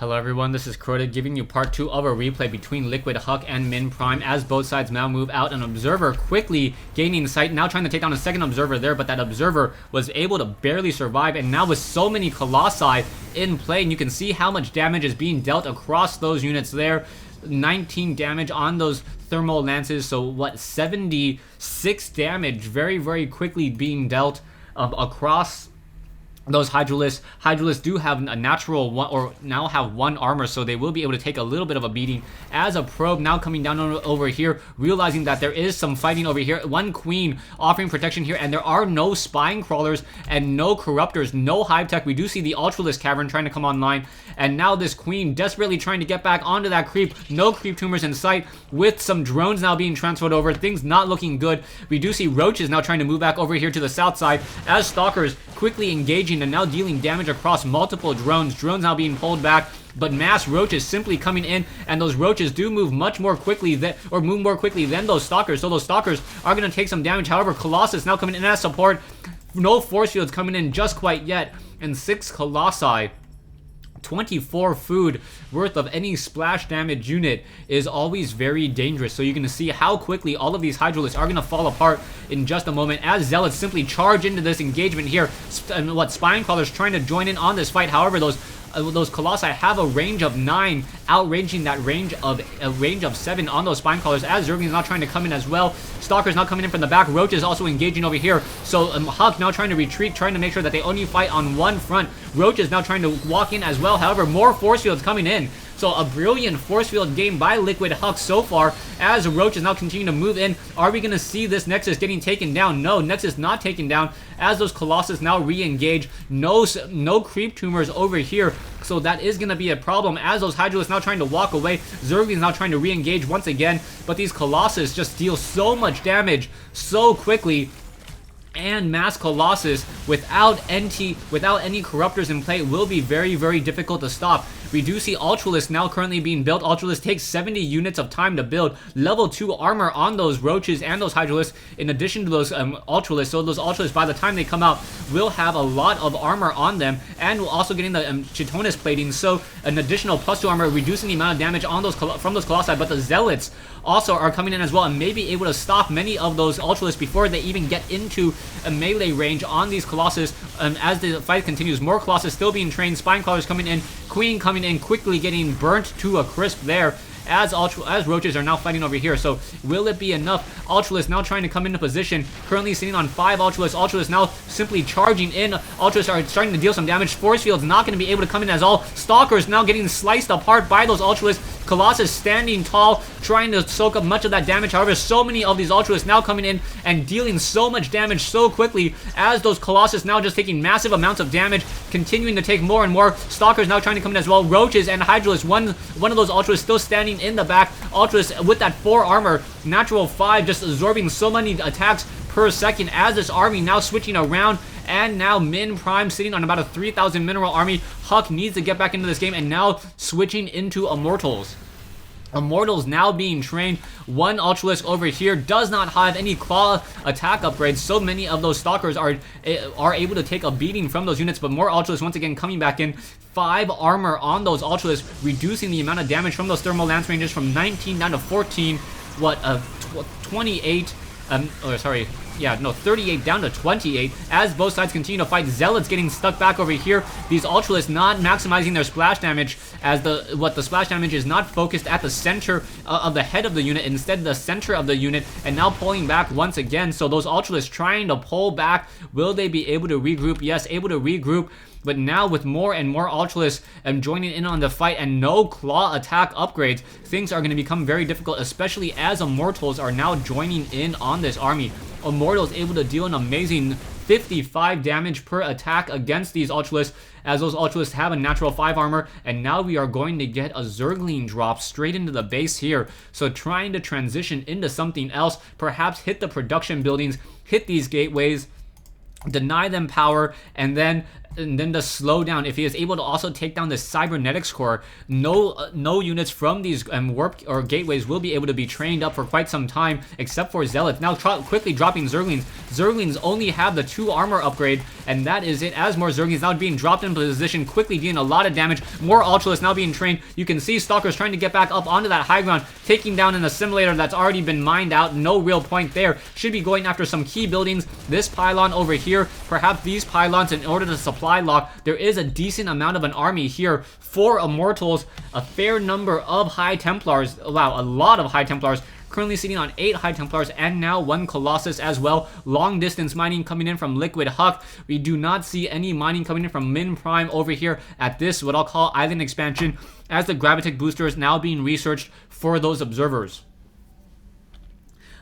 Hello everyone, this is Crota giving you part 2 of a replay between Liquid Huck and Min Prime as both sides now move out. An observer quickly gaining sight, now trying to take down a second observer there, but that observer was able to barely survive, and now with so many Colossi in play, and you can see how much damage is being dealt across those units there. 19 damage on those thermal lances, so what, 76 damage very quickly being dealt across those Hydralisks. Hydralisks do have a natural one, or now have 1 armor, so they will be able to take a little bit of a beating. As a probe now coming down over here, realizing that there is some fighting over here. 1 queen offering protection here, and there are no spine crawlers and no corruptors, no hive tech. We do see the Ultralisk cavern trying to come online, and now this queen desperately trying to get back onto that creep. No creep tumors in sight, with some drones now being transferred over. Things not looking good. We do see roaches now trying to move back over here to the south side as stalkers quickly engaging and now dealing damage across multiple drones. Drones now being pulled back, but mass roaches simply coming in, and those roaches do move much more quickly than those stalkers, so those stalkers are going to take some damage. However, Colossus now coming in as support. No force fields coming in just quite yet, and 6 Colossi. 24 food worth of any splash damage unit is always very dangerous. So you're going to see how quickly all of these Hydralisks are going to fall apart in just a moment as Zealots simply charge into this engagement here. Spine Crawlers trying to join in on this fight. However, those Colossi have a range of 9, outranging that range of 7 on those Spine Crawlers, as Zerg is now trying to come in as well. Stalkers now coming in from the back. Roaches also engaging over here. So Huck now trying to retreat, trying to make sure that they only fight on one front. Roaches now trying to walk in as well. However, more force fields coming in. So a brilliant force field game by Liquid Huck so far as Roaches now continue to move in. Are we going to see this Nexus getting taken down? No, Nexus not taken down as those Colossus now re-engage. No creep tumors over here. So that is going to be a problem as those Hydralisks now trying to walk away. Zerg is now trying to re-engage once again. But these Colossus just deal so much damage so quickly. And mass Colossus without any corruptors in play will be very difficult to stop. We do see Ultralisk now currently being built. Ultralisk takes 70 units of time to build. Level 2 armor on those roaches and those Hydralisks in addition to those Ultralisks. So those Ultralisks, by the time they come out, will have a lot of armor on them, and we're also getting the Chitonus plating, so an additional +2 armor, reducing the amount of damage on those from those Colossi. But the Zealots also are coming in as well and may be able to stop many of those Ultralisks before they even get into a melee range on these Colossus. As the fight continues, more Colossus still being trained. Spine Crawlers coming in. Queen coming in, quickly getting burnt to a crisp there as roaches are now fighting over here. So will it be enough? Ultralisk now trying to come into position, currently sitting on 5 Ultralisks. Ultralisk now simply charging in. Ultralisks are starting to deal some damage. Force Field's not going to be able to come in as all. Stalkers now getting sliced apart by those Ultralisks. Colossus standing tall, trying to soak up much of that damage. However, so many of these Ultralisks now coming in and dealing so much damage so quickly as those Colossus now just taking massive amounts of damage, continuing to take more and more. Stalkers now trying to come in as well. Roaches and Hydralisks, one of those Ultralisks still standing in the back. Ultralisk with that 4 armor, natural 5, just absorbing so many attacks per second as this army now switching around. And now Min Prime sitting on about a 3,000 mineral army. Huck needs to get back into this game and now switching into Immortals. Immortals now being trained. 1 Ultralisk over here does not have any claw attack upgrades. So many of those Stalkers are able to take a beating from those units, but more Ultralisks once again coming back in. 5 armor on those Ultralisks, reducing the amount of damage from those thermal lance ranges from 19 down to 14. 28. 38 down to 28 as both sides continue to fight. Zealots getting stuck back over here. These Ultralisks not maximizing their splash damage, as the splash damage is not focused at the center of the head of the unit, instead the center of the unit, and now pulling back once again. So those Ultralisks trying to pull back. Will they be able to regroup? Yes, able to regroup. But now with more and more Ultralisks joining in on the fight and no claw attack upgrades, things are going to become very difficult, especially as Immortals are now joining in on this army. Immortals able to deal an amazing 55 damage per attack against these Ultralisks, as those Ultralisks have a natural 5 armor, and now we are going to get a Zergling drop straight into the base here. So trying to transition into something else, perhaps hit the production buildings, hit these gateways, deny them power, and then the slowdown, if he is able to also take down the cybernetics core, no units from these warp or gateways will be able to be trained up for quite some time, except for Zealots. Now quickly dropping Zerglings. Zerglings only have the 2 armor upgrade, and that is it, as more Zerglings now being dropped into position, quickly dealing a lot of damage. More Ultralisk now being trained. You can see Stalkers trying to get back up onto that high ground, taking down an assimilator that's already been mined out. No real point there. Should be going after some key buildings. This pylon over here, perhaps these pylons, in order to supply lock. There is a decent amount of an army here. 4 Immortals, a fair number of High Templars. Wow, a lot of High Templars. Currently sitting on 8 High Templars and now 1 Colossus as well. Long distance mining coming in from Liquid Huck. We do not see any mining coming in from Min Prime over here at this, what I'll call island expansion, as the Gravitic booster is now being researched for those observers.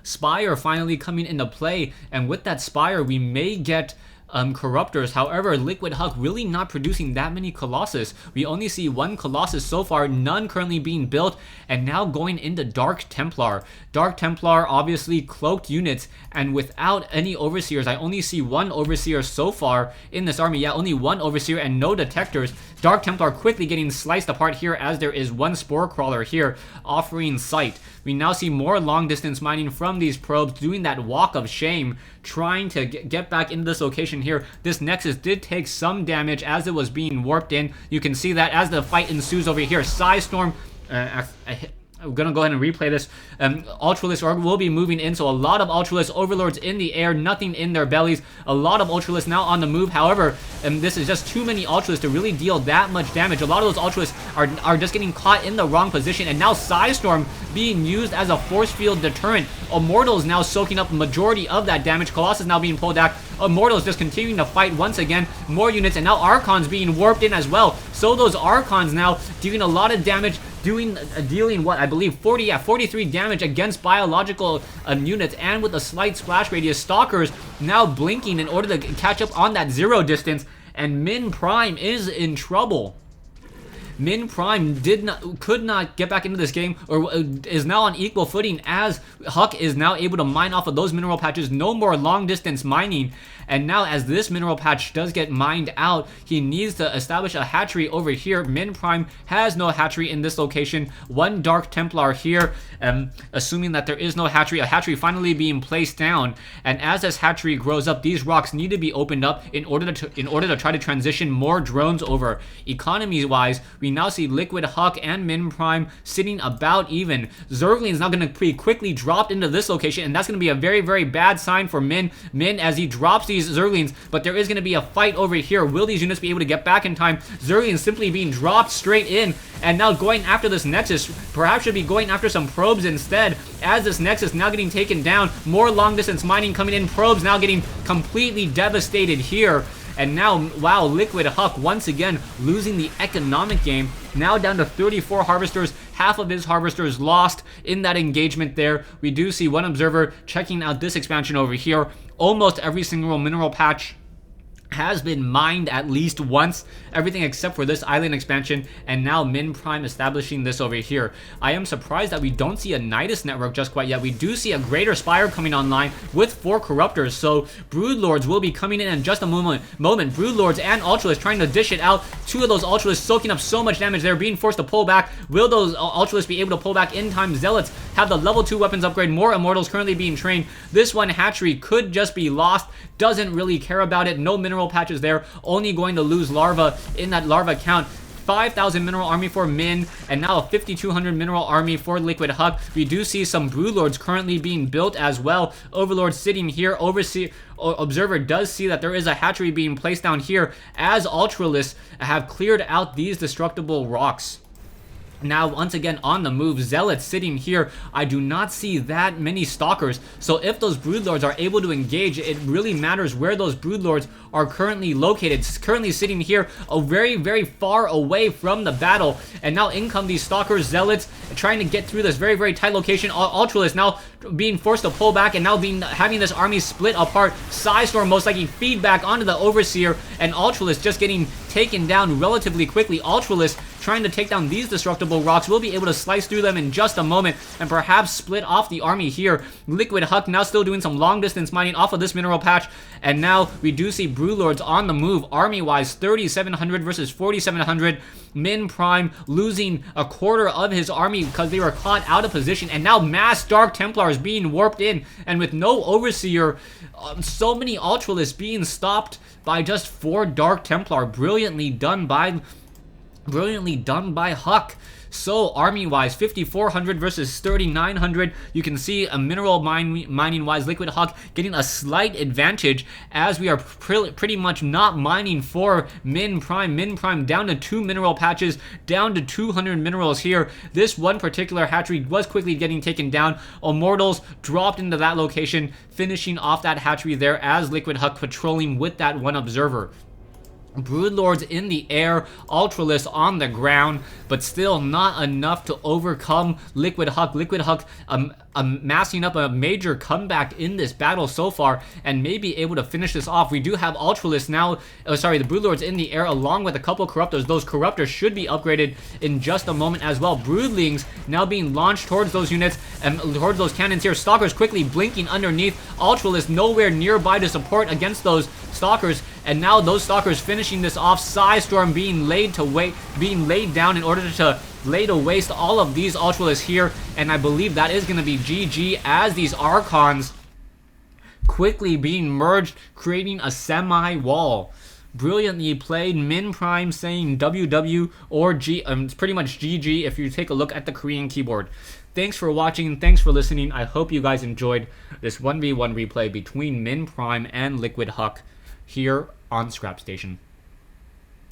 Spire finally coming into play, and with that Spire we may get Corruptors. However, Liquid Huck really not producing that many Colossus. We only see 1 Colossus so far, none currently being built, and now going into Dark Templar. Dark Templar, obviously cloaked units, and without any Overseers. I only see 1 Overseer so far in this army. Yeah, only 1 Overseer and no Detectors. Dark Templar quickly getting sliced apart here, as there is 1 Spore Crawler here offering sight. We now see more long distance mining from these probes, doing that walk of shame, trying to get back into this location here. This Nexus did take some damage as it was being warped in. You can see that as the fight ensues over here. Psystorm, I'm gonna go ahead and replay this. Ultralisk will be moving in, so a lot of Ultralisk Overlords in the air, nothing in their bellies. A lot of Ultralisk now on the move. However, this is just too many Ultralisk to really deal that much damage. A lot of those Ultralisk are just getting caught in the wrong position, and now Psystorm being used as a force field deterrent. Immortals now soaking up the majority of that damage. Colossus now being pulled back. Immortals just continuing to fight once again. More units, and now Archons being warped in as well. So those Archons now doing a lot of damage, dealing what I believe 43 damage against biological units, and with a slight splash radius. Stalkers now blinking in order to catch up on that 0 distance, and Min Prime is in trouble. Min Prime could not get back into this game, or is now on equal footing, as Huck is now able to mine off of those mineral patches. No more long distance mining. And now as this mineral patch does get mined out, he needs to establish a hatchery over here. Min Prime has no hatchery in this location. 1 Dark Templar here, assuming that there is no hatchery. A hatchery finally being placed down, and as this hatchery grows up, these rocks need to be opened up in order to try to transition more drones over. Economy wise, we now see Liquid Huck and Min Prime sitting about even. Zergling is now going to be quickly dropped into this location, and that's going to be a very, very bad sign for Min as he drops these Zerglings. But there is going to be a fight over here. Will these units be able to get back in time? Zerglings simply being dropped straight in, and now going after this Nexus. Perhaps should be going after some probes instead, as this Nexus now getting taken down. More long distance mining coming in. Probes now getting completely devastated here. And now, wow, Liquid Huck once again losing the economic game. Now down to 34 Harvesters. Half of his Harvesters lost in that engagement there. We do see 1 Observer checking out this expansion over here. Almost every single mineral patch has been mined at least once, everything except for this island expansion, and now Min Prime establishing this over here. I am surprised that we don't see a Nidus network just quite yet. We do see a Greater Spire coming online with 4 Corruptors, so Broodlords will be coming in just a moment. Broodlords and Ultralisk trying to dish it out. 2 of those Ultralisk soaking up so much damage. They're being forced to pull back. Will those Ultralisk be able to pull back in time? Zealots have the level 2 weapons upgrade. More Immortals currently being trained. This one hatchery could just be lost. Doesn't really care about it. No mineral patches there. Only going to lose larva in that larva count. 5,000 mineral army for Min, and now a 5,200 mineral army for Liquid Huck. We do see some Broodlords currently being built as well. Overlord sitting here. Observer does see that there is a hatchery being placed down here, as Ultralisk have cleared out these destructible rocks. Now, once again, on the move, Zealots sitting here. I do not see that many Stalkers. So if those Broodlords are able to engage, it really matters where those Broodlords are currently located. It's currently sitting here very, very far away from the battle. And now in come these Stalkers, Zealots, trying to get through this very, very tight location. Ultralisk now being forced to pull back, and now having this army split apart. Psystorm most likely feedback onto the Overseer, and Ultralisk just getting taken down relatively quickly. Ultralisk trying to take down these destructible rocks. We'll be able to slice through them in just a moment and perhaps split off the army here. Liquid Huck now still doing some long distance mining off of this mineral patch, and now we do see Broodlords on the move. Army-wise, 3,700 versus 4,700. Min Prime losing a quarter of his army because they were caught out of position, and now mass Dark Templars being warped in, and with no Overseer, so many Ultralisks being stopped by just 4 Dark Templar. Brilliantly done by Huck. So army-wise, 5,400 versus 3,900. You can see a mineral mining-wise, Liquid Huck getting a slight advantage as we are pretty much not mining for Min Prime. Min Prime down to 2 mineral patches, down to 200 minerals here. This one particular hatchery was quickly getting taken down. Immortals dropped into that location, finishing off that hatchery there as Liquid Huck patrolling with that one observer. Broodlords in the air, Ultralisk on the ground, but still not enough to overcome Liquid Huck. Liquid Huck amassing up a major comeback in this battle so far and may be able to finish this off. We do have Ultralisk now, the Broodlords in the air along with a couple Corruptors. Those Corruptors should be upgraded in just a moment as well. Broodlings now being launched towards those units and towards those cannons here. Stalkers quickly blinking underneath. Ultralisk nowhere nearby to support against those Stalkers, and now those Stalkers finishing this off. Psystorm being laid down in order to lay to waste all of these Ultralisks here, and I believe that is going to be GG as these Archons quickly being merged, creating a semi-wall. Brilliantly played. Min Prime saying WW or G. It's pretty much GG if you take a look at the Korean keyboard. Thanks for watching. Thanks for listening. I hope you guys enjoyed this 1v1 replay between Min Prime and Liquid Huck here on Scrap Station.